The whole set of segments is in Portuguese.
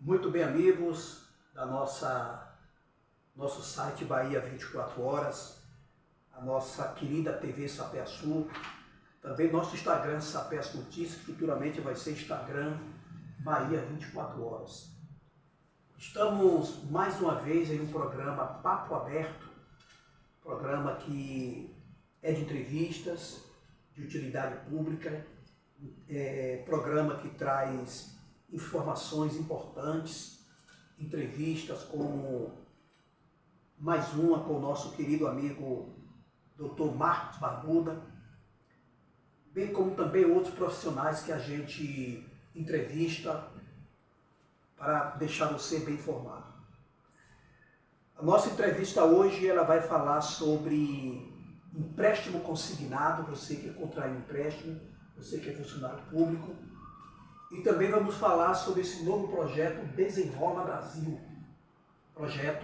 Muito bem, amigos da nosso site Bahia 24 Horas, a nossa querida TV Sapé-Sul, também nosso Instagram Sapé Notícias, futuramente vai ser Instagram Bahia 24 Horas. Estamos mais uma vez em um programa Papo Aberto, programa que é de entrevistas, de utilidade pública, programa que traz informações importantes, entrevistas como mais uma com o nosso querido amigo Dr. Marcos Barbuda, bem como também outros profissionais que a gente entrevista para deixar você bem informado. A nossa entrevista hoje ela vai falar sobre empréstimo consignado, você que contrai um empréstimo, você que é funcionário público, e também vamos falar sobre esse novo projeto Desenrola Brasil, projeto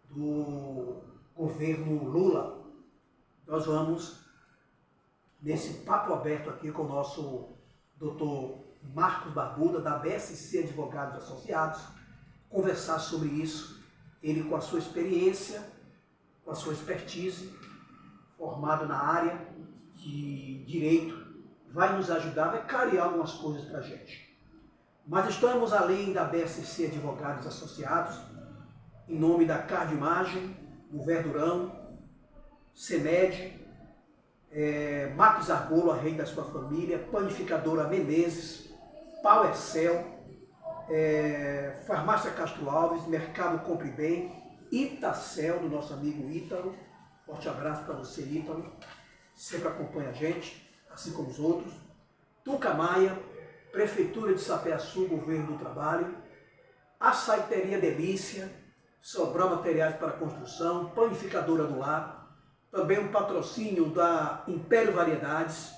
do governo Lula. Nós vamos, nesse papo aberto aqui com o nosso Dr. Marcos Barbuda, da BSC Advogados Associados, conversar sobre isso, ele com a sua experiência, com a sua expertise, formado na área de direito, vai nos ajudar, vai clarear algumas coisas para a gente. Mas estamos além da BSC Advogados Associados, em nome da Cardimagem, o Verdurão, CEMED, Max Argolo, a rei da sua família, Panificadora Menezes, PowerCell, Farmácia Castro Alves, Mercado Compre Bem, Itacel, do nosso amigo Ítalo. Forte abraço para você, Ítalo, sempre acompanha a gente, assim como os outros. Tuca Maia, Prefeitura de Sapé-Sul, Governo do Trabalho, Açaiteria Delícia, Sobral Materiais para Construção, Panificadora do Lar, também um patrocínio da Império Variedades,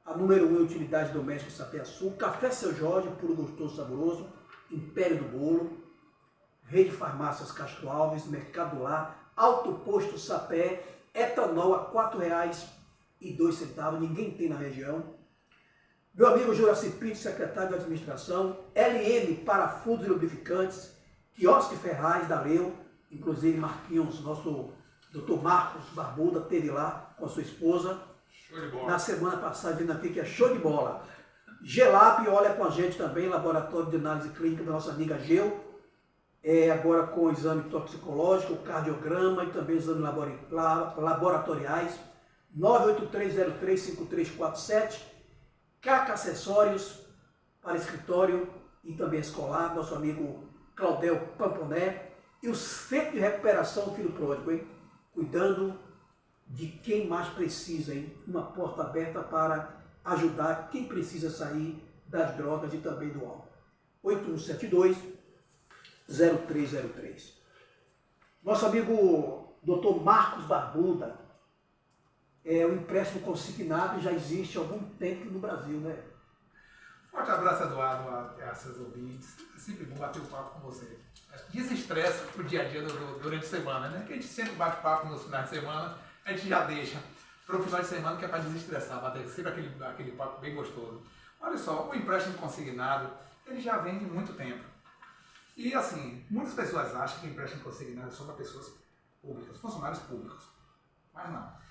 a número 1 em Utilidade Doméstica de Sapé-Sul, Café Seu Jorge, puro gostoso saboroso, Império do Bolo, Rede Farmácias Castro Alves, Mercado do Lar, Alto Posto Sapé, etanol a R$ 4,02, ninguém tem na região. Meu amigo Juraci Pinto, secretário de Administração, LM Parafusos e Lubrificantes, Quiosque Ferraz da Leu, inclusive Marquinhos, nosso Dr. Marcos Barbuda, esteve lá com a sua esposa. Show de bola. Na semana passada, vindo aqui, que é show de bola. Gelab, olha com a gente também, Laboratório de Análise Clínica da nossa amiga Geu, agora com o exame toxicológico, o cardiograma e também exames laboratoriais, 983035347, CACA Acessórios para escritório e também escolar, nosso amigo Claudel Pamponé, e o Centro de Recuperação Filho Pródigo, hein? Cuidando de quem mais precisa, hein? Uma porta aberta para ajudar quem precisa sair das drogas e também do álcool. 8172-0303. Nosso amigo Dr. Marcos Barbuda, o empréstimo consignado já existe há algum tempo no Brasil, né? Forte abraço, Eduardo, a seus ouvintes. É sempre bom bater o papo com você. Desestressa pro dia a dia durante a semana, né? Que a gente sempre bate papo nos finais de semana, a gente já deixa para o final de semana, que é para desestressar, bater sempre aquele papo bem gostoso. Olha só, o empréstimo consignado, ele já vem de muito tempo. E assim, muitas pessoas acham que o empréstimo consignado é só para pessoas públicas, funcionários públicos. Mas não.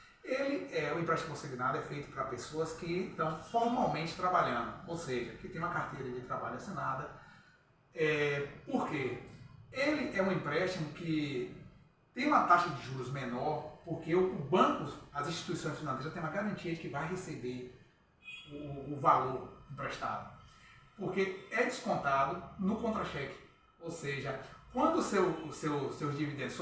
O empréstimo consignado é feito para pessoas que estão formalmente trabalhando, ou seja, que tem uma carteira de trabalho assinada. Por quê? Ele é um empréstimo que tem uma taxa de juros menor, porque o banco, as instituições financeiras têm uma garantia de que vai receber o valor emprestado. Porque é descontado no contra-cheque. Ou seja, quando o seus dividendos,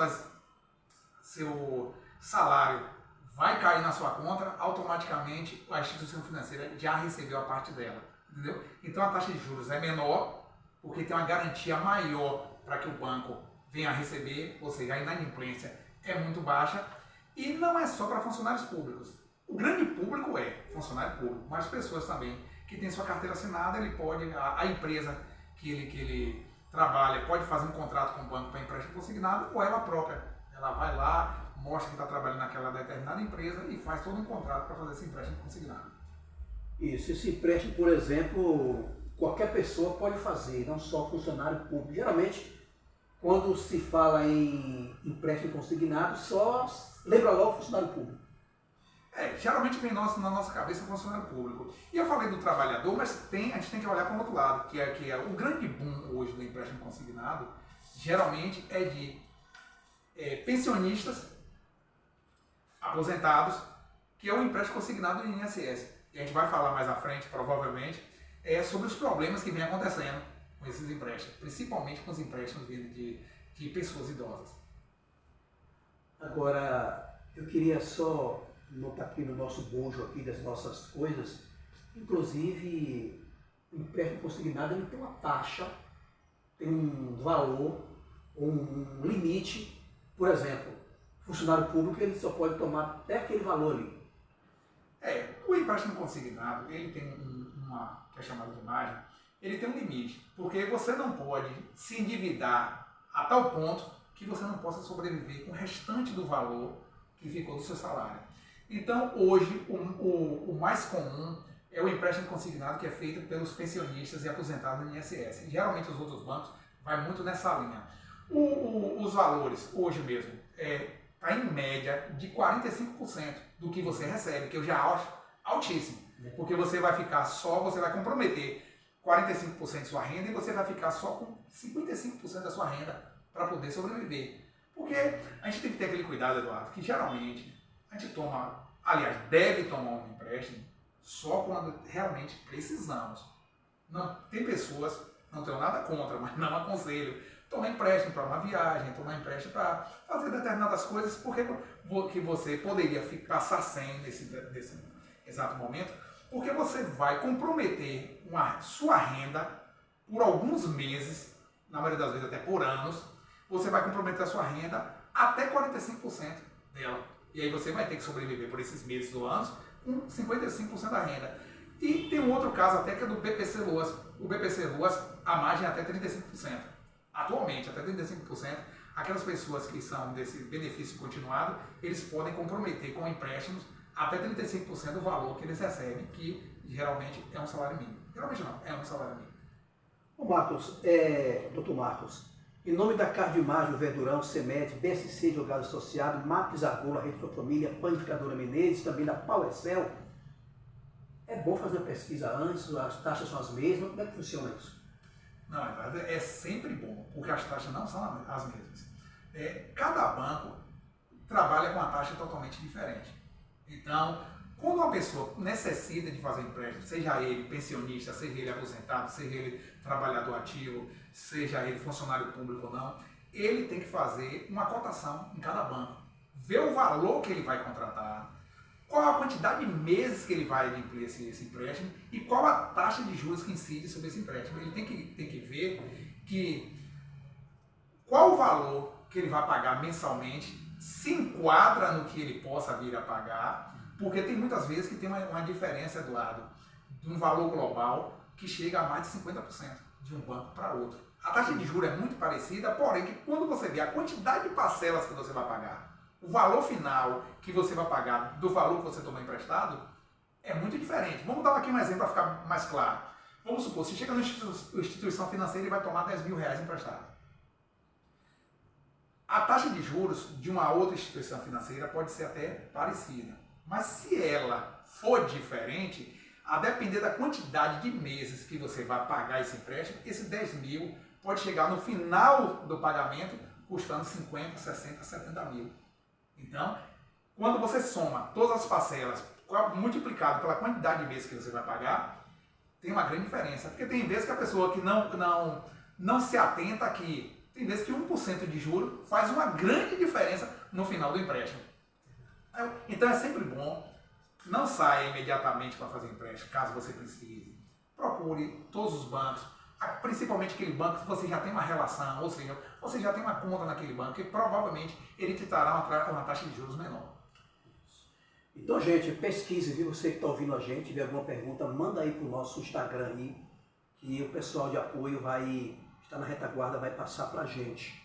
seu salário vai cair na sua conta, automaticamente a instituição financeira já recebeu a parte dela. Entendeu? Então a taxa de juros é menor, porque tem uma garantia maior para que o banco venha a receber, ou seja, a inadimplência é muito baixa. E não é só para funcionários públicos. O grande público é funcionário público, mas pessoas também que têm sua carteira assinada, ele pode, a empresa que ele trabalha pode fazer um contrato com o banco para empréstimo consignado, ou ela própria. Ela vai lá, mostra que está trabalhando naquela determinada empresa e faz todo um contrato para fazer esse empréstimo consignado. Isso, esse empréstimo, por exemplo, qualquer pessoa pode fazer, não só funcionário público. Geralmente, quando se fala em empréstimo consignado, só lembra logo funcionário público. Geralmente vem na nossa cabeça o funcionário público. E eu falei do trabalhador, mas a gente tem que olhar para o outro lado, que é o grande boom hoje do empréstimo consignado, geralmente é de pensionistas, aposentados, que é o empréstimo consignado do INSS. E a gente vai falar mais à frente, provavelmente, sobre os problemas que vem acontecendo com esses empréstimos, principalmente com os empréstimos vindo de pessoas idosas. Agora, eu queria só notar aqui no nosso bojo aqui das nossas coisas, inclusive o empréstimo consignado ele tem uma taxa, tem um valor, um limite. Por exemplo, funcionário público ele só pode tomar até aquele valor ali. O empréstimo consignado, ele tem uma, que é chamada de margem, ele tem um limite, porque você não pode se endividar a tal ponto que você não possa sobreviver com o restante do valor que ficou do seu salário. Então, hoje, o mais comum é o empréstimo consignado que é feito pelos pensionistas e aposentados no INSS. E, geralmente, os outros bancos vai muito nessa linha. Os valores, hoje mesmo, está em média de 45% do que você recebe, que eu já acho altíssimo. Porque você vai comprometer 45% de sua renda e você vai ficar só com 55% da sua renda para poder sobreviver. Porque a gente tem que ter aquele cuidado, Eduardo, que geralmente a gente deve tomar um empréstimo só quando realmente precisamos. Não, tem pessoas, não tenho nada contra, mas não aconselho, tomar empréstimo para uma viagem, tomar empréstimo para fazer determinadas coisas, porque que você poderia passar sem nesse exato momento, porque você vai comprometer sua renda por alguns meses, na maioria das vezes até por anos, você vai comprometer a sua renda até 45% dela. E aí você vai ter que sobreviver por esses meses ou anos com 55% da renda. E tem um outro caso até que é do BPC Loas. O BPC Loas, a margem é até 35%. Atualmente, até 35%. Aquelas pessoas que são desse benefício continuado, eles podem comprometer com empréstimos até 35% do valor que eles recebem, que geralmente é um salário mínimo. Geralmente não, é um salário mínimo. Ô Marcos, doutor Marcos, em nome da Cardimagem, Verdurão, CEMED, BSC Advogado Associado, Maps Argola, Rede Sua Família, Panificadora Menezes, também da PowerCell, é bom fazer uma pesquisa antes, as taxas são as mesmas, como é que funciona isso? Não, é sempre bom, porque as taxas não são as mesmas. Cada banco trabalha com uma taxa totalmente diferente. Então, quando uma pessoa necessita de fazer empréstimo, seja ele pensionista, seja ele aposentado, seja ele trabalhador ativo, seja ele funcionário público ou não, ele tem que fazer uma cotação em cada banco. Ver o valor que ele vai contratar, qual a quantidade de meses que ele vai adquirir esse empréstimo e qual a taxa de juros que incide sobre esse empréstimo. Ele tem que ver qual o valor que ele vai pagar mensalmente se enquadra no que ele possa vir a pagar, porque tem muitas vezes que tem uma diferença, Eduardo, de um valor global que chega a mais de 50% de um banco para outro. A taxa de juros é muito parecida, porém que quando você vê a quantidade de parcelas que você vai pagar, o valor final que você vai pagar do valor que você tomou emprestado, é muito diferente. Vamos dar aqui um exemplo para ficar mais claro. Vamos supor, se chega na instituição financeira e vai tomar R$10.000 emprestado. A taxa de juros de uma outra instituição financeira pode ser até parecida. Mas se ela for diferente, a depender da quantidade de meses que você vai pagar esse empréstimo, esse 10 mil pode chegar no final do pagamento custando 50, 60, 70 mil. Então, quando você soma todas as parcelas multiplicado pela quantidade de meses que você vai pagar, tem uma grande diferença. Porque tem vezes que a pessoa que não se atenta aqui, tem vezes que 1% de juro faz uma grande diferença no final do empréstimo. Então é sempre bom, não saia imediatamente para fazer empréstimo, caso você precise. Procure todos os bancos, principalmente aquele banco que você já tem uma relação, ou seja, você já tem uma conta naquele banco e provavelmente ele te dará uma taxa de juros menor. Então, gente, pesquise, viu? Você que está ouvindo a gente, tiver alguma pergunta, manda aí para o nosso Instagram aí, que o pessoal de apoio vai estar na retaguarda, vai passar para a gente.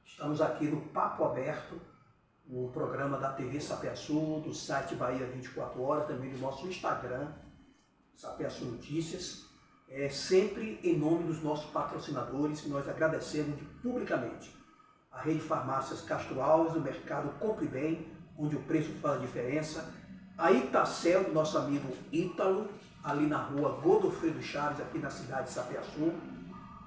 Estamos aqui no Papo Aberto, um programa da TV Sapeaçu, do site Bahia 24 Horas, também do nosso Instagram, Sapeaçu Notícias. sempre em nome dos nossos patrocinadores, que nós agradecemos publicamente. A Rede Farmácias Castro Alves, o Mercado Compre Bem, onde o preço faz a diferença. A Itacel, do nosso amigo Ítalo, ali na rua Godofredo Chaves, aqui na cidade de Sapeaçu.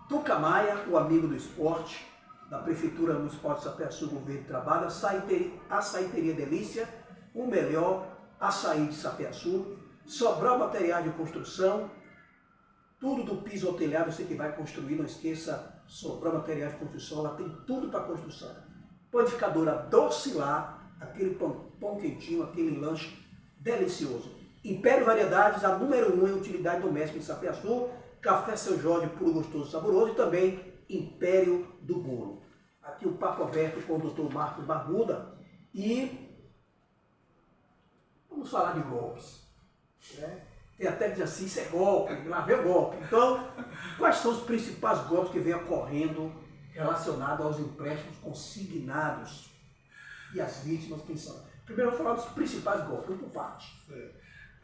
Tucamaia, o amigo do esporte, da Prefeitura Municipal de Sapeaçu, Governo do Trabalho. Açaiteria Delícia, o melhor açaí de Sapeaçu. Sobral Materiais de Construção, tudo do piso ao telhado, você que vai construir, não esqueça, Sobral Materiais de Construção, ela tem tudo para construção. Panificadora Docilar, aquele pão quentinho, aquele lanche delicioso. Império Variedades, a número 1 em utilidade doméstica em Sapeaçu. Café Seu Jorge, puro, gostoso, saboroso. E também Império do Bolo. Aqui o papo aberto com o Dr. Marcos Barbuda. E vamos falar de golpes. Né? Tem até que dizer assim, isso é golpe, lá vem o golpe. Então, quais são os principais golpes que vêm ocorrendo relacionados aos empréstimos consignados? E as vítimas, quem são? Primeiro eu vou falar dos principais golpes, por parte.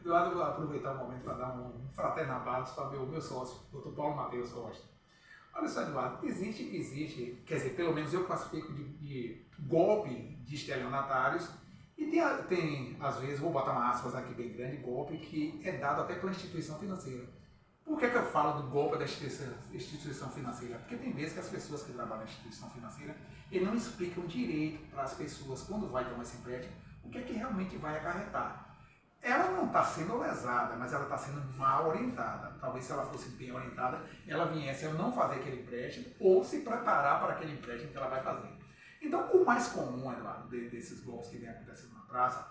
Eduardo, eu vou aproveitar o momento para dar um fraterno abraço para o meu sócio, Dr. Paulo Matheus Costa. Olha só, Eduardo, existe, quer dizer, pelo menos eu classifico de golpe de estelionatários, e tem, às vezes, vou botar uma aspas aqui bem grande, golpe que é dado até pela instituição financeira. Por que eu falo do golpe da instituição financeira? Porque tem vezes que as pessoas que trabalham na instituição financeira, eles não explicam direito para as pessoas, quando vai tomar esse empréstimo, o que é que realmente vai acarretar. Ela não está sendo lesada, mas ela está sendo mal orientada. Talvez se ela fosse bem orientada, ela viesse a não fazer aquele empréstimo ou se preparar para aquele empréstimo que ela vai fazer. Então, o mais comum, Eduardo, desses golpes que vem acontecendo na praça,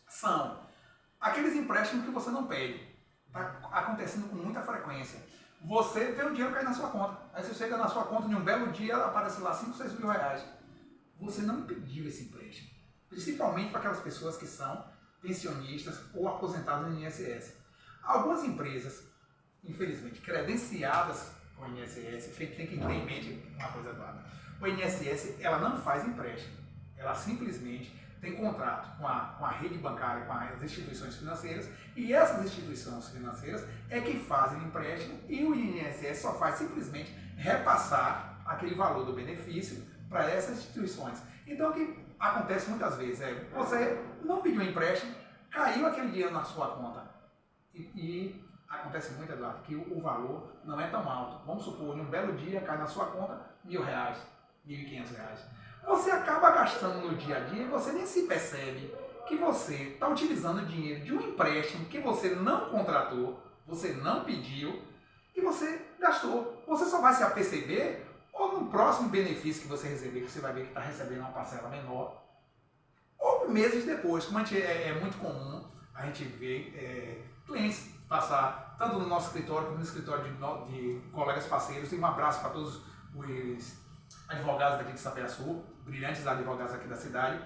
são aqueles empréstimos que você não pede. Está acontecendo com muita frequência. Você vê o dinheiro cair na sua conta. Aí você chega na sua conta, em um belo dia, aparece lá 5, 6 mil reais. Você não pediu esse empréstimo. Principalmente para aquelas pessoas que são pensionistas ou aposentados no INSS. Algumas empresas, infelizmente, credenciadas com o INSS, tem que ter em mente uma coisa, Eduardo. O INSS, ela não faz empréstimo. Ela simplesmente tem contrato com a rede bancária, com as instituições financeiras, e essas instituições financeiras é que fazem empréstimo e o INSS só faz simplesmente repassar aquele valor do benefício para essas instituições. Então, o que acontece muitas vezes é, você não pediu empréstimo, caiu aquele dinheiro na sua conta e acontece muito, Eduardo, que o valor não é tão alto. Vamos supor, em um belo dia cai na sua conta R$1.000, R$1.500. Você acaba gastando no dia a dia e você nem se percebe que você está utilizando o dinheiro de um empréstimo que você não contratou, você não pediu e você gastou. Você só vai se aperceber ou no próximo benefício que você receber, que você vai ver que está recebendo uma parcela menor, ou meses depois, como é muito comum a gente ver clientes passar, tanto no nosso escritório como no escritório de colegas parceiros. Um abraço para todos os advogados daqui de Sapeaçu, brilhantes advogados aqui da cidade,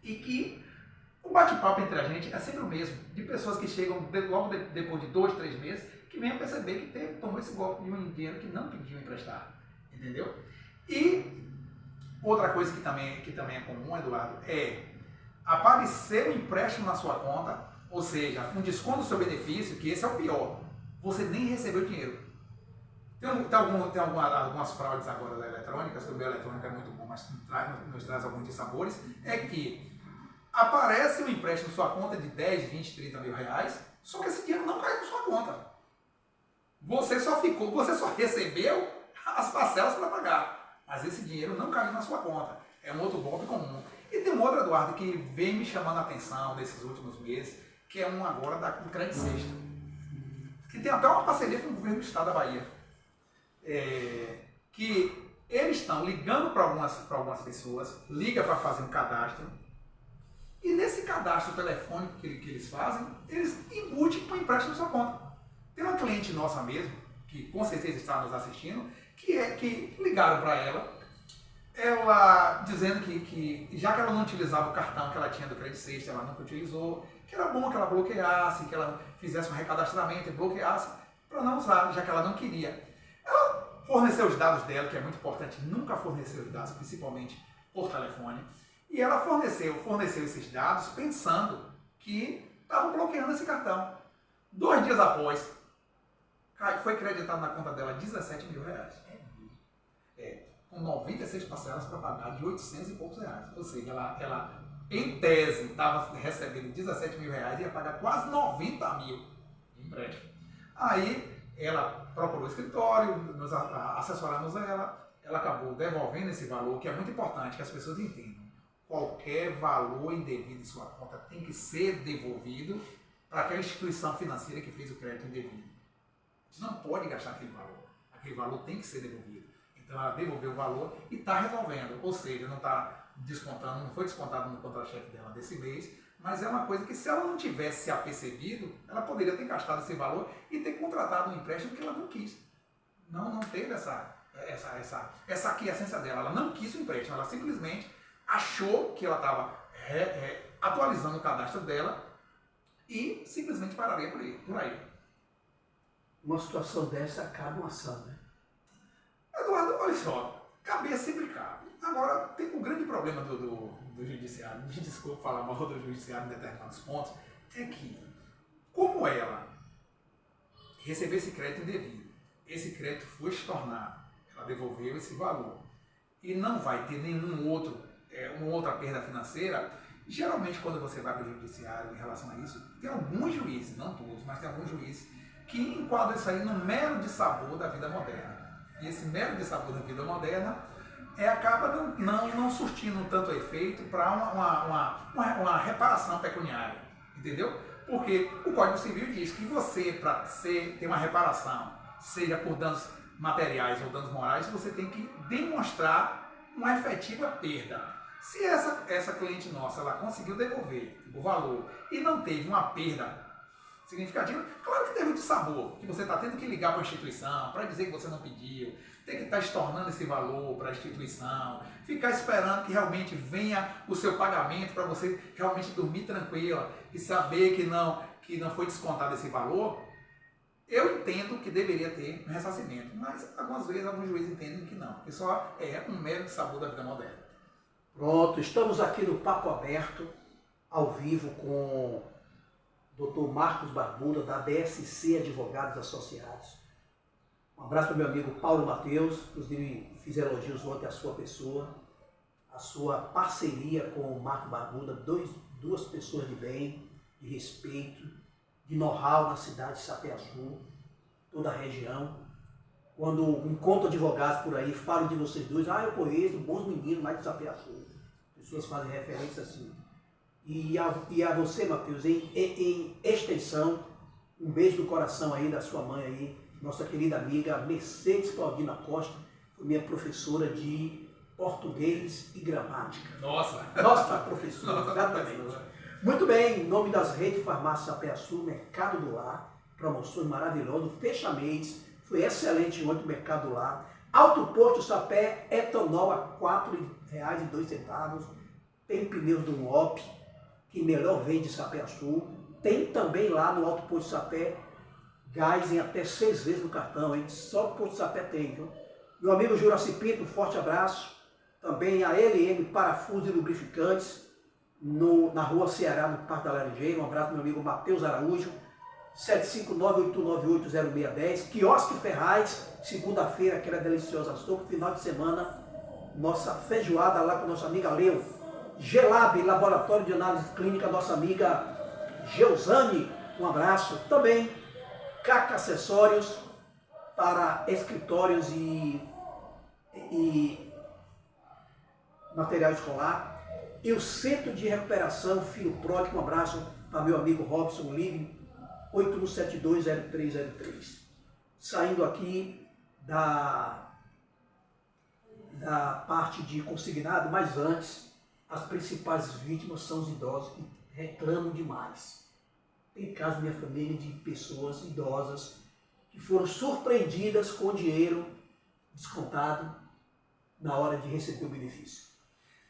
e que o bate-papo entre a gente é sempre o mesmo, de pessoas que chegam logo depois de 2, 3 meses, que vêm a perceber que tomou esse golpe de um dinheiro que não pediu emprestar, entendeu? E outra coisa que também é comum, Eduardo, é aparecer um empréstimo na sua conta, ou seja, um desconto do seu benefício, que esse é o pior, você nem recebeu dinheiro. Tem algumas fraudes agora eletrônicas, que o meu eletrônico é muito bom, mas nos traz alguns dissabores, é que aparece um empréstimo na sua conta de 10, 20, 30 mil reais, só que esse dinheiro não caiu na sua conta. Você só recebeu as parcelas para pagar, mas esse dinheiro não caiu na sua conta. É um outro golpe comum. E tem um outro, Eduardo, que vem me chamando a atenção nesses últimos meses, que é um agora do Crédito Sexta, que tem até uma parceria com o governo do estado da Bahia. Que eles estão ligando para algumas pessoas, liga para fazer um cadastro, e nesse cadastro telefônico que eles fazem, eles embutem com o empréstimo na sua conta. Tem uma cliente nossa mesmo, que com certeza está nos assistindo, que ligaram para ela dizendo que já que ela não utilizava o cartão que ela tinha do Crédito Sexta, ela nunca utilizou, que era bom que ela bloqueasse, que ela fizesse um recadastramento e bloqueasse, para não usar, já que ela não queria. Ela forneceu os dados dela, que é muito importante, nunca fornecer os dados, principalmente por telefone. E ela forneceu esses dados pensando que estavam bloqueando esse cartão. 2 dias após, foi creditado na conta dela R$17 mil. Com 96 parcelas para pagar de 800 e poucos reais. Ou seja, ela em tese, estava recebendo R$17 mil e ia pagar quase 90 mil de empréstimo. Aí ela procurou o escritório, assessoramos ela acabou devolvendo esse valor, que é muito importante que as pessoas entendam. Qualquer valor indevido em sua conta tem que ser devolvido para aquela instituição financeira que fez o crédito indevido. Você não pode gastar aquele valor. Aquele valor tem que ser devolvido. Então ela devolveu o valor e está resolvendo. Ou seja, não está descontando, não foi descontado no contra-cheque dela desse mês, mas é uma coisa que se ela não tivesse se apercebido, ela poderia ter gastado esse valor e ter contratado um empréstimo que ela não quis. Não teve essa aquiescência dela. Ela não quis o empréstimo, ela simplesmente achou que ela estava atualizando o cadastro dela e simplesmente pararia por aí. Uma situação dessa acaba uma ação, né? Eduardo, olha só, caber sempre cabe. Agora, tem um grande problema do judiciário, me desculpe falar mal do judiciário em determinados pontos, é que, como ela recebeu esse crédito indevido, esse crédito foi estornado, ela devolveu esse valor e não vai ter uma outra perda financeira, geralmente quando você vai para o judiciário em relação a isso, tem alguns juízes, não todos, mas tem alguns juízes que enquadram isso aí no mero dissabor da vida moderna. E esse mero dissabor da vida moderna acaba não surtindo tanto efeito para uma reparação pecuniária, entendeu? Porque o Código Civil diz que você, para ter uma reparação, seja por danos materiais ou danos morais, você tem que demonstrar uma efetiva perda. Se essa cliente nossa ela conseguiu devolver o valor e não teve uma perda significativa, claro que teve um dissabor, que você está tendo que ligar para a instituição para dizer que você não pediu, tem que estar estornando esse valor para a instituição, ficar esperando que realmente venha o seu pagamento para você realmente dormir tranquila e saber que não foi descontado esse valor. Eu entendo que deveria ter um ressarcimento, mas algumas vezes alguns juízes entendem que não, que só é um mero dissabor da vida moderna. Pronto, estamos aqui no Papo Aberto, ao vivo com o Dr. Marcos Barbuda, da DSC Advogados Associados. Um abraço para o meu amigo Paulo Mateus, inclusive fiz elogios ontem à sua pessoa, a sua parceria com o Marco Barbuda, duas pessoas de bem, de respeito, de know-how na cidade de Sapé-Açu, toda a região. Quando encontro advogados por aí, falo de vocês dois, eu conheço bons meninos lá de Sapé-Açu. Pessoas fazem referência assim. E a você, Mateus, em extensão, um beijo no coração aí da sua mãe aí, nossa querida amiga Mercedes Claudina Costa, foi minha professora de português e gramática. Nossa Professora, exatamente. Muito bem, em nome das redes Farmácia Sapé-Açu, Mercado do Lar, promoções maravilhosas, fecha-mês, foi excelente ontem o Mercado do Lar. Alto Porto Sapé, etanol a R$ 4,02, tem pneus do UOP, que melhor vende Sapé-Açu. Tem também lá no Alto Porto Sapé gás em até 6 vezes no cartão, hein? Só o Porto Sapé tem, viu? Meu amigo Juraci Pinto, um forte abraço. Também a LM Parafusos e Lubrificantes, na rua Ceará, no Parque da Laranjeira. Um abraço pro meu amigo Matheus Araújo, 759-898-0610. Quiosque Ferraz, segunda-feira, aquela deliciosa sopa. Final de semana, nossa feijoada lá com nossa amiga Leo. Gelab, Laboratório de Análise Clínica, nossa amiga Geusane, um abraço. Também CAC Acessórios para escritórios e material escolar. E o Centro de Recuperação Filho Pródigo, um abraço para meu amigo Robson Livre, 81720303. Saindo aqui da parte de consignado, mas antes, as principais vítimas são os idosos que reclamam demais. Tem caso na minha família de pessoas idosas que foram surpreendidas com o dinheiro descontado na hora de receber o benefício.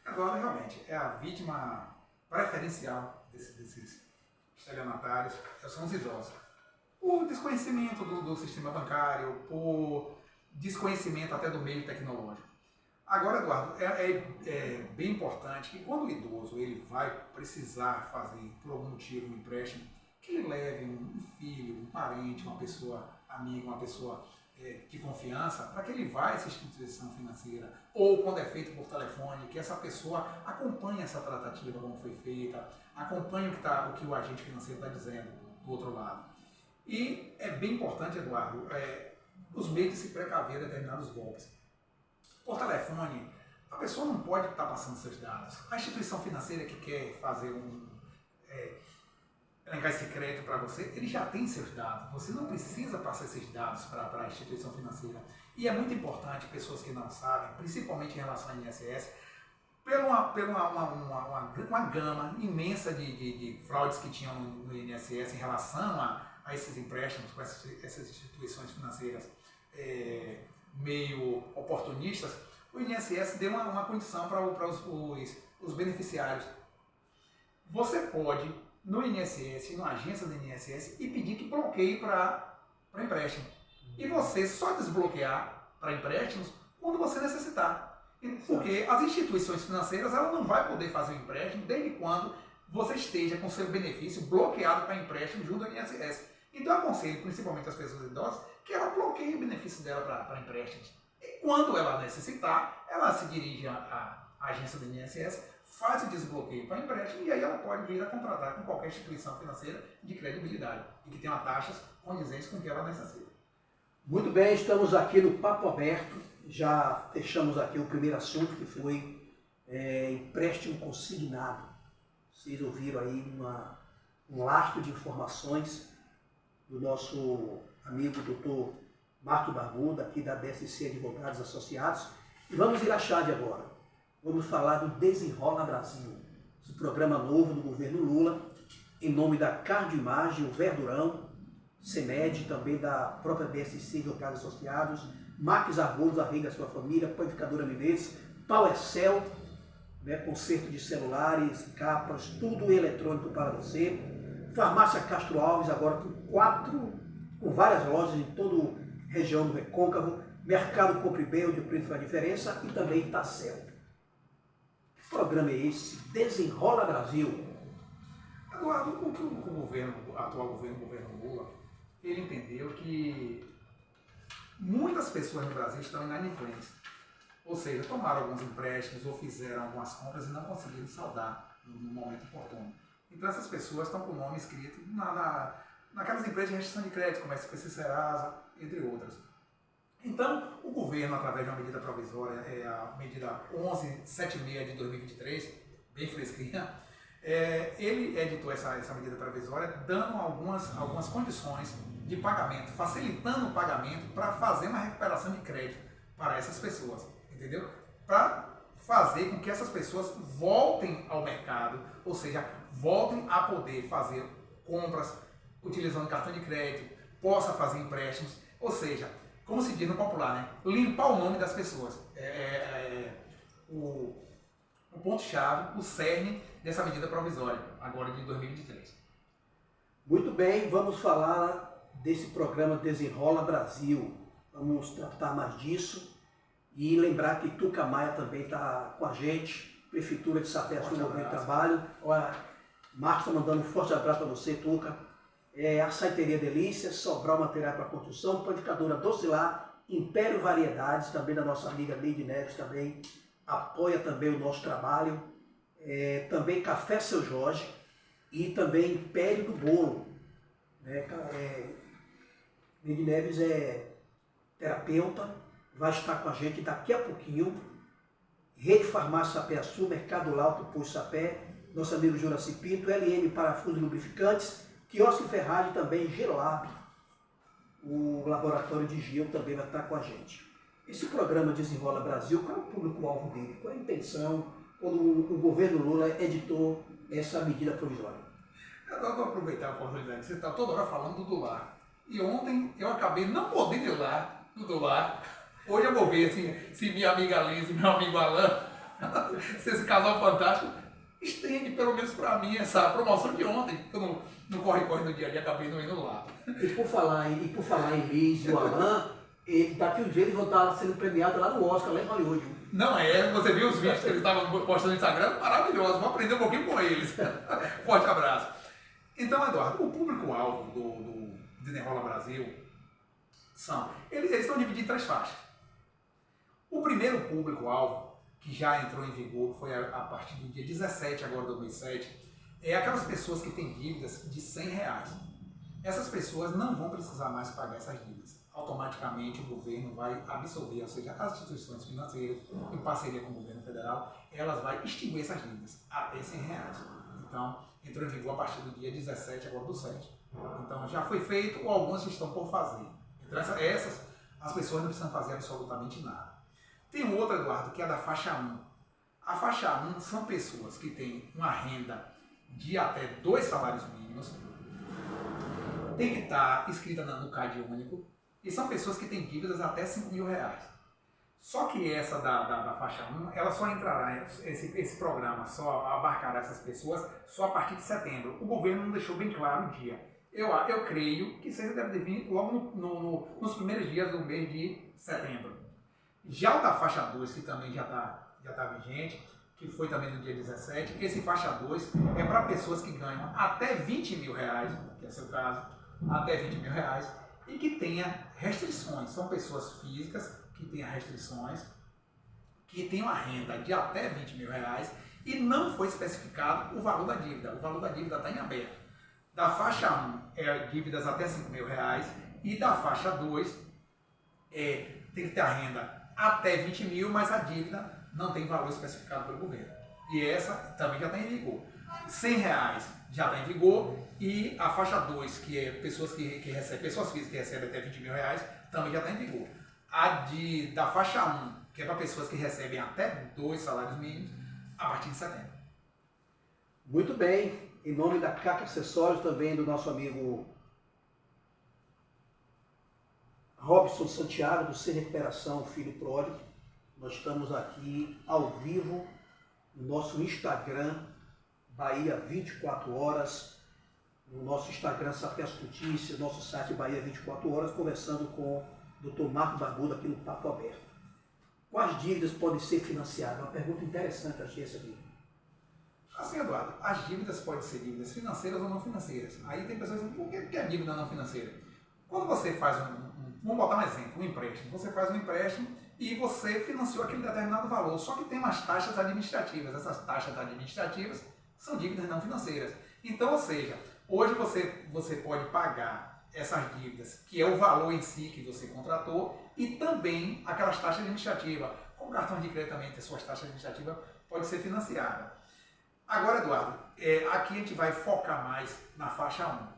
Agora, realmente, é a vítima preferencial desses estelionatários, são os idosos. Por desconhecimento do sistema bancário, por desconhecimento até do meio tecnológico. Agora, Eduardo, é bem importante que quando o idoso ele vai precisar fazer, por algum motivo, um empréstimo, que ele leve um filho, um parente, uma pessoa amigo, uma pessoa de confiança, para que ele vá a essa instituição financeira, ou quando é feito por telefone, que essa pessoa acompanhe essa tratativa, como foi feita, acompanhe o que o agente financeiro está dizendo do outro lado. E é bem importante, Eduardo, os meios de se precaver de determinados golpes. Por telefone, a pessoa não pode estar passando seus dados. A instituição financeira que quer fazer elencar esse crédito para você, ele já tem seus dados. Você não precisa passar esses dados para a instituição financeira. E é muito importante, pessoas que não sabem, principalmente em relação ao INSS, pela uma gama imensa de fraudes que tinham no INSS em relação a esses empréstimos com essas instituições financeiras meio oportunistas, o INSS deu uma condição para os beneficiários. Você pode, no INSS, na agência do INSS, e pedir que bloqueie para empréstimo. E você só desbloquear para empréstimos quando você necessitar. Porque as instituições financeiras ela não vai poder fazer o empréstimo desde quando você esteja com seu benefício bloqueado para empréstimo junto ao INSS. Então eu aconselho, principalmente as pessoas idosas, que ela bloqueie o benefício dela para empréstimos. E quando ela necessitar, ela se dirige à agência do INSS, faz o desbloqueio para empréstimo e aí ela pode vir a contratar com qualquer instituição financeira de credibilidade e que tenha taxas condizentes com o que ela necessita. Muito bem, estamos aqui no Papo Aberto, já fechamos aqui o primeiro assunto que foi empréstimo consignado. Vocês ouviram aí um lastro de informações do nosso amigo Dr. Marco Barbuda, aqui da BSC Advogados Associados. E vamos ir à chave agora. Vamos falar do Desenrola Brasil, esse programa novo do governo Lula, em nome da Cardioimagem, o Verdurão, CEMED, também da própria BSC Advogados Associados, Max Arboso, a Rei da Sua Família, Panificadora Mineira, PowerCell, conserto de celulares, capas, tudo eletrônico para você. Farmácia Castro Alves, agora com várias lojas em toda a região do Recôncavo, Mercado Compre Bem, onde o preço faz diferença, e também Itacel. Que programa é esse? Desenrola Brasil. Eduardo, o atual governo Lula, ele entendeu que muitas pessoas no Brasil estão inadimplentes. Ou seja, tomaram alguns empréstimos ou fizeram algumas compras e não conseguiram saldar no momento oportuno. Então essas pessoas estão com o nome escrito naquelas empresas de restrição de crédito, como a SPC Serasa, entre outras. Então, o governo, através de uma medida provisória, a medida 1176 de 2023, bem fresquinha, ele editou essa medida provisória dando algumas condições de pagamento, facilitando o pagamento para fazer uma recuperação de crédito para essas pessoas, entendeu? Para fazer com que essas pessoas voltem ao mercado, ou seja, voltem a poder fazer compras utilizando cartão de crédito, possa fazer empréstimos, ou seja, como se diz no popular, né? Limpar o nome das pessoas. O ponto-chave, o cerne dessa medida provisória, agora de 2023. Muito bem, vamos falar desse programa Desenrola Brasil. Vamos tratar mais disso e lembrar que Tuca Maia também está com a gente, Prefeitura de Sapé-Sul, Movimento de Trabalho. Olha, Marcos está mandando um forte abraço para você, Tuca. Açaiteria Delícia, Sobral Material para Construção, Panificadora Docilar, Império Variedades, também da nossa amiga Leide Neves, também apoia também o nosso trabalho. Também Café Seu Jorge e também Império do Bolo. Leide Neves é terapeuta, vai estar com a gente daqui a pouquinho. Rede Farmácia Sapé-Sul, Mercado Lauto, Posto Sapé, nosso amigo Juraci Pinto, LM Parafusos e Lubrificantes, Quiosque Ferrari também, Gelab, o laboratório de Gil também vai estar com a gente. Esse programa Desenrola Brasil, qual é o público-alvo dele? Qual é a intenção quando o governo Lula editou essa medida provisória? Eu vou aproveitar a oportunidade, você está toda hora falando do lar. E ontem eu acabei não podendo ir lá do lar. Hoje eu vou ver se minha amiga Liz e meu amigo Alan, se esse casal fantástico, estende pelo menos para mim essa promoção de ontem, que eu no corre-corre no dia a dia acabei não indo lá. E por falar em Liz e o Alan, daqui um dia eles vão estar sendo premiados lá no Oscar, lá em Hollywood. Não você viu os vídeos que eles estavam postando no Instagram? Maravilhoso, vou aprender um pouquinho com eles. Forte abraço. Então, Eduardo, o público-alvo do Desenrola Brasil Eles estão divididos em 3 faixas. O primeiro público-alvo, que já entrou em vigor, foi a partir do dia 17 agora de 2007, é aquelas pessoas que têm dívidas de R$100. Essas pessoas não vão precisar mais pagar essas dívidas. Automaticamente o governo vai absolver, ou seja, as instituições financeiras, em parceria com o governo federal, elas vão extinguir essas dívidas até R$100. Então, entrou em vigor a partir do dia 17 agora do 7. Então, já foi feito ou algumas estão por fazer. Então, essas, as pessoas não precisam fazer absolutamente nada. Tem outra, Eduardo, que é da faixa 1. A faixa 1 são pessoas que têm uma renda de até 2 salários mínimos, tem que estar inscrita no CAD único, e são pessoas que têm dívidas até R$5.000. Só que essa da faixa 1, ela só entrará, esse programa só abarcará essas pessoas só a partir de setembro. O governo não deixou bem claro o dia. Eu creio que isso deve vir logo nos primeiros dias do mês de setembro. Já o da faixa 2, que também já tá vigente, que foi também no dia 17, esse faixa 2 é para pessoas que ganham até R$20.000, que é seu caso, até R$20.000, e que tenha restrições. São pessoas físicas que tenham restrições, que tenham a renda de até R$20.000 e não foi especificado o valor da dívida. O valor da dívida está em aberto. Da faixa 1 é dívidas até R$5.000 e da faixa 2 tem que ter a renda até 20.000, mas a dívida não tem valor especificado pelo governo. E essa também já está em vigor. R$100 já está em vigor e a faixa 2, que é pessoas físicas que recebem até R$20.000, também já está em vigor. Da faixa 1, que é para pessoas que recebem até 2 salários mínimos, a partir de setembro. Muito bem. Em nome da CAC Acessórios, também do nosso amigo Robson Santiago, do Sem Recuperação, Filho Pródigo, nós estamos aqui ao vivo no nosso Instagram, Bahia 24 Horas, no nosso Instagram Sapés Notícias, nosso site Bahia 24 Horas, conversando com o Dr. Marco Barbuda aqui no Papo Aberto. Quais dívidas podem ser financiadas? Uma pergunta interessante, achei essa aqui. Assim, Eduardo, as dívidas podem ser dívidas financeiras ou não financeiras. Aí tem pessoas que dizem, por que é dívida não financeira? Quando você faz vamos botar um exemplo, um empréstimo. Você faz um empréstimo e você financiou aquele determinado valor, só que tem umas taxas administrativas. Essas taxas administrativas são dívidas não financeiras. Então, ou seja, hoje você pode pagar essas dívidas, que é o valor em si que você contratou, e também aquelas taxas administrativas. Como cartão de crédito também tem suas taxas administrativas, pode ser financiada. Agora, Eduardo, aqui a gente vai focar mais na faixa 1,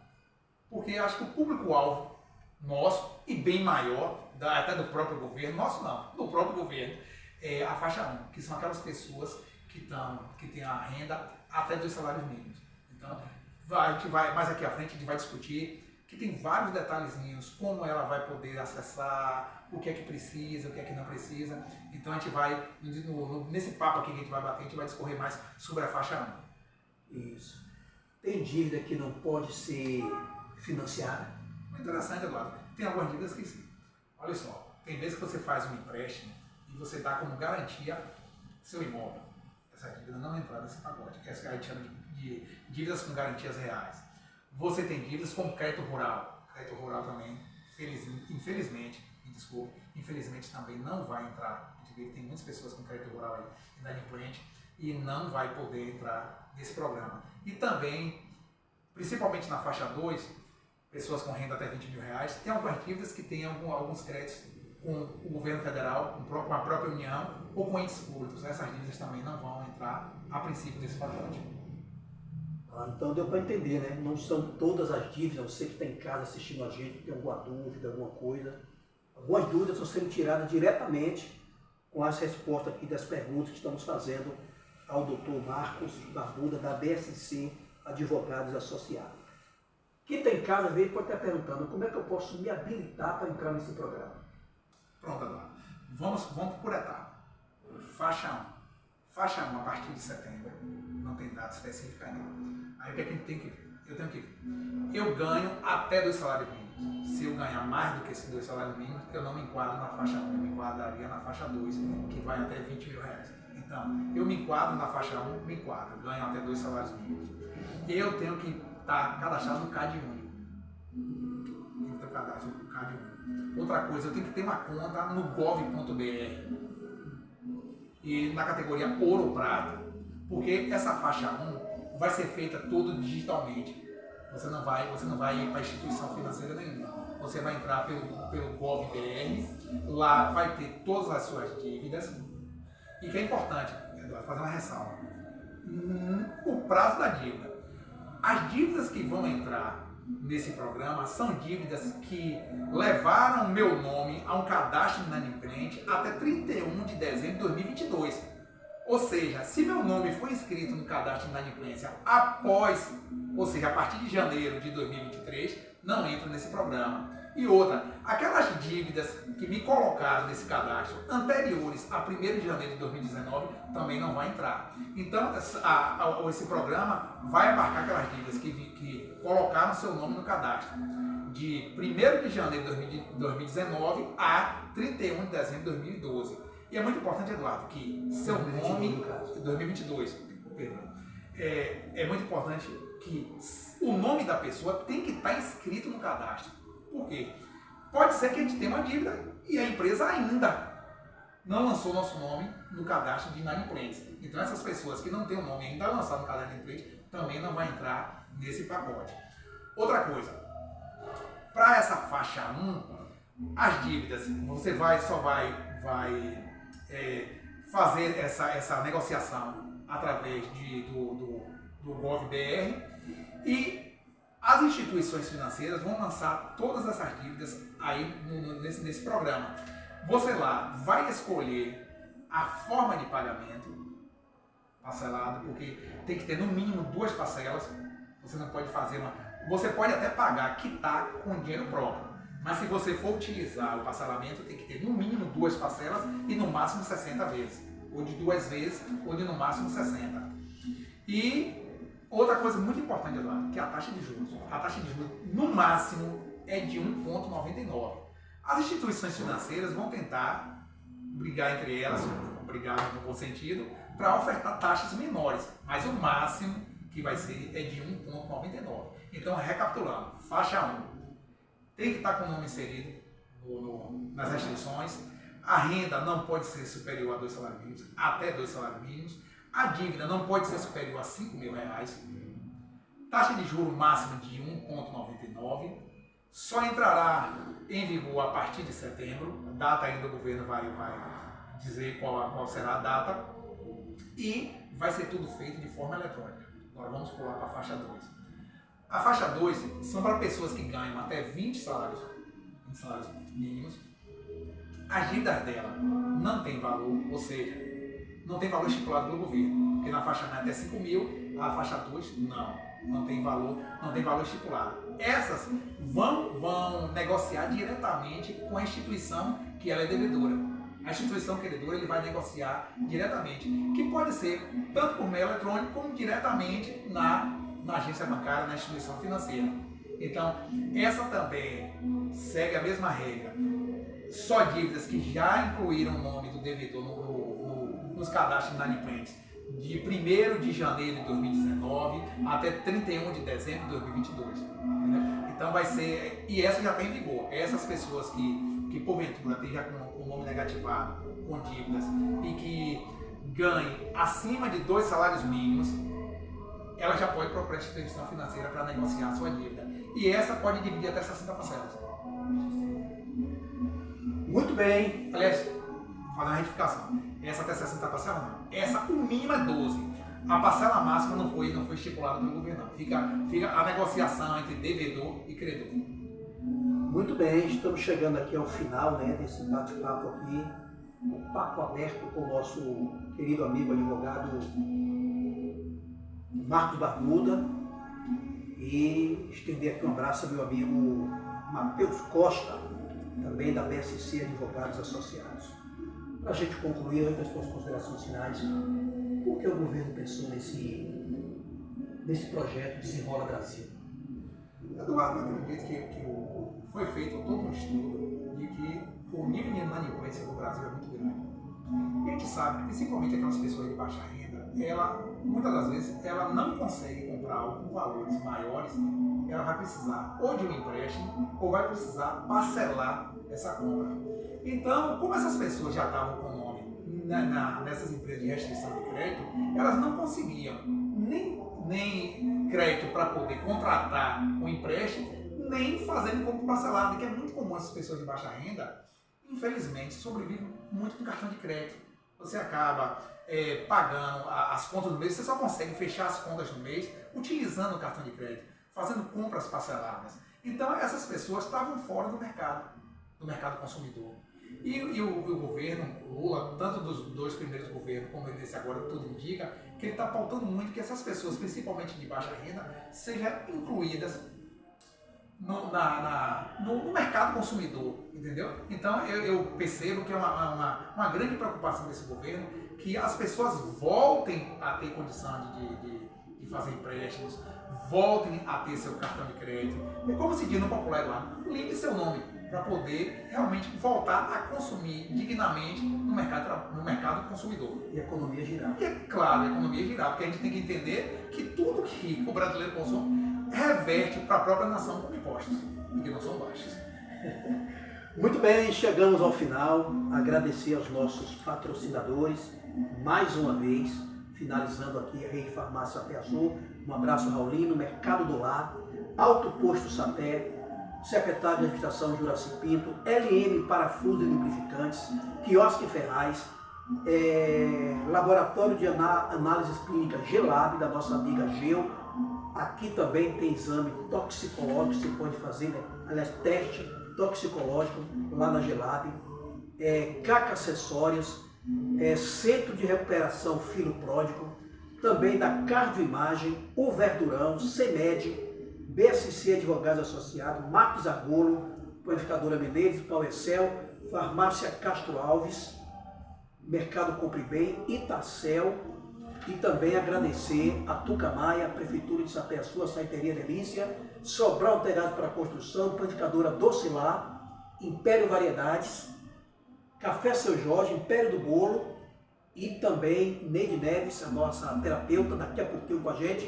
porque eu acho que o público-alvo nosso, e bem maior, até do próprio governo, nosso não, do próprio governo, é a faixa 1, que são aquelas pessoas que têm a renda até 2 salários mínimos. Então, a gente vai, mais aqui à frente, a gente vai discutir que tem vários detalhezinhos, como ela vai poder acessar, o que é que precisa, o que é que não precisa. Então a gente vai, nesse papo aqui que a gente vai bater, a gente vai discorrer mais sobre a faixa 1. Isso. Tem dívida que não pode ser financiada? Muito interessante, Eduardo. Tem algumas dívidas que sim. Olha só, tem vezes que você faz um empréstimo e você dá como garantia seu imóvel. Essa dívida não entra nesse pacote. Essa a gente chama de dívidas com garantias reais. Você tem dívidas como crédito rural. Crédito rural também, infelizmente, me desculpe, infelizmente também não vai entrar. A gente vê que tem muitas pessoas com crédito rural aí, inadimplente, e não vai poder entrar nesse programa. E também, principalmente na faixa 2, pessoas com renda até R$20.000, tem algumas dívidas que têm alguns créditos com o governo federal, com a própria União ou com entes públicos. Essas dívidas também não vão entrar a princípio nesse pacote. Então deu para entender, né? Não são todas as dívidas, você que está em casa assistindo a gente, tem alguma dúvida, alguma coisa. Algumas dúvidas estão sendo tiradas diretamente com as respostas aqui das perguntas que estamos fazendo ao Dr. Marcos Barbuda, da BSC Advogados Associados. Quem está em casa veio pode estar perguntando, como é que eu posso me habilitar para entrar nesse programa? Pronto, agora. Vamos por etapa. Faixa 1. Faixa 1 a partir de setembro. Não tem data específica ainda. Aí o que a gente tem que ver? Eu tenho que ver. Eu ganho até 2 salários mínimos. Se eu ganhar mais do que esses 2 salários mínimos, eu não me enquadro na faixa 1, eu me enquadraria na faixa 2, que vai até R$20.000. Então, eu me enquadro na faixa 1, me enquadro, ganho até 2 salários mínimos. Eu tenho que estar cadastrado no CAD único. Tem que estar cadastrado no CAD único. Outra coisa, eu tenho que ter uma conta no gov.br e na categoria ouro ou prata, porque essa faixa 1 vai ser feita tudo digitalmente. Você não vai ir para instituição financeira nenhuma. Você vai entrar pelo gov.br, lá vai ter todas as suas dívidas. E que é importante, Eduardo, fazer uma ressalva. O prazo da dívida. As dívidas que vão entrar nesse programa são dívidas que levaram meu nome a um cadastro inadimplente até 31 de dezembro de 2022. Ou seja, se meu nome foi inscrito no cadastro de inadimplência após, ou seja, a partir de janeiro de 2023, não entro nesse programa. E outra, aquelas dívidas que me colocaram nesse cadastro anteriores a 1º de janeiro de 2019 também não vai entrar. Então, esse programa vai abarcar aquelas dívidas que colocaram seu nome no cadastro de 1º de janeiro de 2019 a 31 de dezembro de 2012. E é muito importante, Eduardo, que seu nome... 2022, perdão. É muito importante que o nome da pessoa tem que estar inscrito no cadastro. Por quê? Pode ser que a gente tenha uma dívida e a empresa ainda não lançou nosso nome no cadastro de inadimplência. Então essas pessoas que não têm o nome ainda lançado no cadastro de inadimplência também não vai entrar nesse pacote. Outra coisa, para essa faixa 1, as dívidas, você só vai fazer essa negociação através do gov.br e as instituições financeiras vão lançar todas essas dívidas aí nesse programa. Você lá vai escolher a forma de pagamento parcelado, porque tem que ter no mínimo 2 parcelas. Você não pode fazer uma... Você pode até pagar, quitar com dinheiro próprio. Mas se você for utilizar o parcelamento, tem que ter no mínimo 2 parcelas e no máximo 60 vezes. Ou de 2 vezes, ou de no máximo 60. E outra coisa muito importante, Eduardo, que é a taxa de juros. A taxa de juros, no máximo, é de 1,99. As instituições financeiras vão tentar brigar entre elas, brigar no bom sentido, para ofertar taxas menores. Mas o máximo que vai ser é de 1,99. Então, recapitulando, faixa 1. Tem que estar com o nome inserido nas restrições. A renda não pode ser superior a 2 salários mínimos, até 2 salários mínimos. A dívida não pode ser superior a R$5.000. Taxa de juros máxima de 1,99. Só entrará em vigor a partir de setembro. A data ainda do governo vai dizer qual será a data. E vai ser tudo feito de forma eletrônica. Agora vamos pular para a faixa 2. A faixa 2 são para pessoas que ganham até 20 salários mínimos. As dívidas dela não tem valor, ou seja, não tem valor estipulado pelo governo. Porque na faixa 1 é até 5 mil, a faixa 2 não tem valor estipulado. Essas vão negociar diretamente com a instituição que ela é devedora. A instituição credora ele vai negociar diretamente, que pode ser tanto por meio eletrônico como diretamente na agência bancária, na instituição financeira. Então, essa também segue a mesma regra. Só dívidas que já incluíram o nome do devedor nos cadastros inadimplentes de 1º de janeiro de 2019 até 31 de dezembro de 2022. Entendeu? Então vai ser... E essa já está em vigor. Essas pessoas que porventura têm já com o nome negativado, com dívidas, e que ganhem acima de 2 salários mínimos, ela já pode procurar a instituição financeira para negociar a sua dívida. E essa pode dividir até 60 parcelas. Muito bem. Aliás, fazer uma retificação. Essa até 60 parcelas não. Essa, o mínimo é 12. A parcela máxima não foi estipulada pelo governo. Fica a negociação entre devedor e credor. Muito bem, estamos chegando aqui ao final, né, desse bate-papo aqui. Um papo aberto com o nosso querido amigo advogado Marcos Barbuda. E estender aqui um abraço ao meu amigo Matheus Costa, também da BSC Advogados Associados. Para a gente concluir, entre as suas considerações finais, por que o governo pensou nesse projeto Desenrola Brasil? Eduardo, eu acredito que foi feito todo um estudo de que o nível de inadimplência do Brasil é muito grande. E a gente sabe que, principalmente aquelas pessoas de baixa renda, muitas das vezes, ela não consegue comprar algo com valores maiores, ela vai precisar ou de um empréstimo ou vai precisar parcelar essa compra. Então, como essas pessoas já estavam com o nome nessas empresas de restrição de crédito, elas não conseguiam nem crédito para poder contratar um empréstimo, nem fazer um compra parcelado, que é muito comum essas pessoas de baixa renda, infelizmente, sobrevivem muito com cartão de crédito. Você acaba pagando as contas do mês, você só consegue fechar as contas do mês utilizando o cartão de crédito, fazendo compras parceladas. Então, essas pessoas estavam fora do mercado consumidor. E o governo, Lula, tanto dos dois primeiros governos como desse agora, tudo indica, que ele está pautando muito que essas pessoas, principalmente de baixa renda, sejam incluídas no mercado consumidor, entendeu? Então eu percebo que é uma grande preocupação desse governo que as pessoas voltem a ter condição de fazer empréstimos, voltem a ter seu cartão de crédito. E como se diz no popular, Eduardo, limpe seu nome para poder realmente voltar a consumir dignamente no mercado consumidor. E a economia girar. E é claro, a economia girar, porque a gente tem que entender que tudo que o brasileiro consome reverte para a própria nação como impostos, e que não são baixos. Muito bem, chegamos ao final. Agradecer aos nossos patrocinadores, mais uma vez, finalizando aqui a Rede Farmácia Sapé Azul. Um abraço, Raulino, Mercado do Lar, Alto Posto Sapé, Secretário de Administração Juraci Pinto, LM Parafusos e Lubrificantes, Quiosque Ferraz, Laboratório de Análises Clínicas Gelab, da nossa amiga Geo. Aqui também tem exame toxicológico, você pode fazer, né? Aliás, teste toxicológico lá na Gelab. CAC Acessórios, Centro de Recuperação Filho Pródigo, também da Cardioimagem, O Verdurão, CEMED, BSC Advogados Associados, Marcos Argolo, Panificadora Menezes, Pauecel, Farmácia Castro Alves, Mercado Compre Bem, Itacel, e também agradecer a Tucamaia, a Prefeitura de Sapé-Açu, a Saiteria Delícia, Sobral Telhado para Construção, Panificadora Docilar, Império Variedades, Café Seu Jorge, Império do Bolo, e também Neide Neves, a nossa terapeuta, daqui a pouquinho com a gente,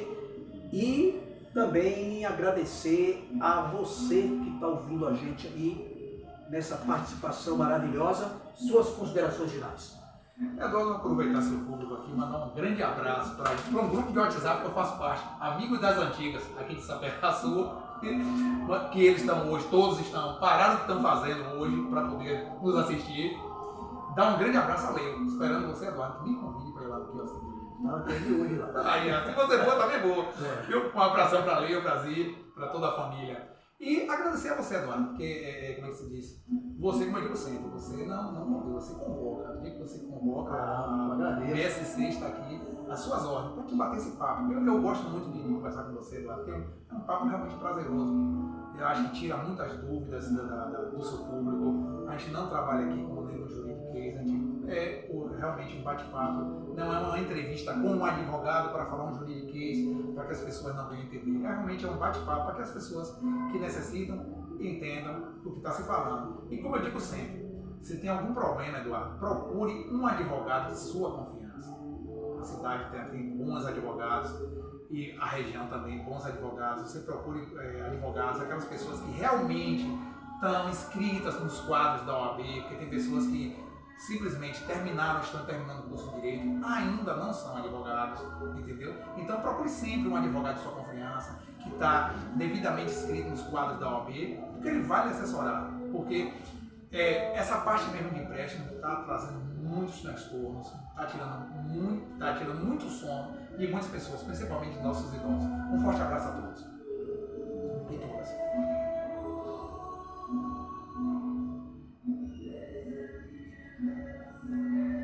e também agradecer a você que está ouvindo a gente aí nessa participação maravilhosa. Suas considerações finais. Eduardo, aproveitar seu público aqui e mandar um grande abraço para um grupo de WhatsApp que eu faço parte, Amigos das Antigas, aqui de Sapé-Açu, que eles estão hoje, todos estão, pararam o que estão fazendo hoje para poder nos assistir. Dá um grande abraço a Leo, esperando você, Eduardo, que me convide para ir lá no quiosque. Tem hoje lá. Aí, se você for, também vou. Um abração para Leo, para toda a família. E agradecer a você, Eduardo, porque, como é que se diz? Você, como eu digo sempre, você não convida, você convoca. O dia que você convoca, a BSC está aqui, as suas ordens, para te bater esse papo. Eu gosto muito de conversar com você, Eduardo, porque é um papo realmente prazeroso. Eu acho que tira muitas dúvidas do seu público. A gente não trabalha aqui como legal juridiquês, a gente realmente um bate-papo. Não é uma entrevista com um advogado para falar um juridiquês, para que as pessoas não venham entender. Realmente é um bate-papo para que as pessoas que necessitam entendam o que está se falando. E como eu digo sempre, se tem algum problema, Eduardo, procure um advogado de sua confiança. A cidade tem bons advogados e a região também, bons advogados. Você procure advogados, aquelas pessoas que realmente estão inscritas nos quadros da OAB, porque tem pessoas que simplesmente estão terminando o curso de Direito, ainda não são advogados, entendeu? Então procure sempre um advogado de sua confiança, que está devidamente inscrito nos quadros da OAB, porque ele vai lhe assessorar, porque essa parte mesmo de empréstimo está trazendo muitos transtornos, está tirando muito sono de muitas pessoas, principalmente de nossos idosos. Um forte abraço a todos.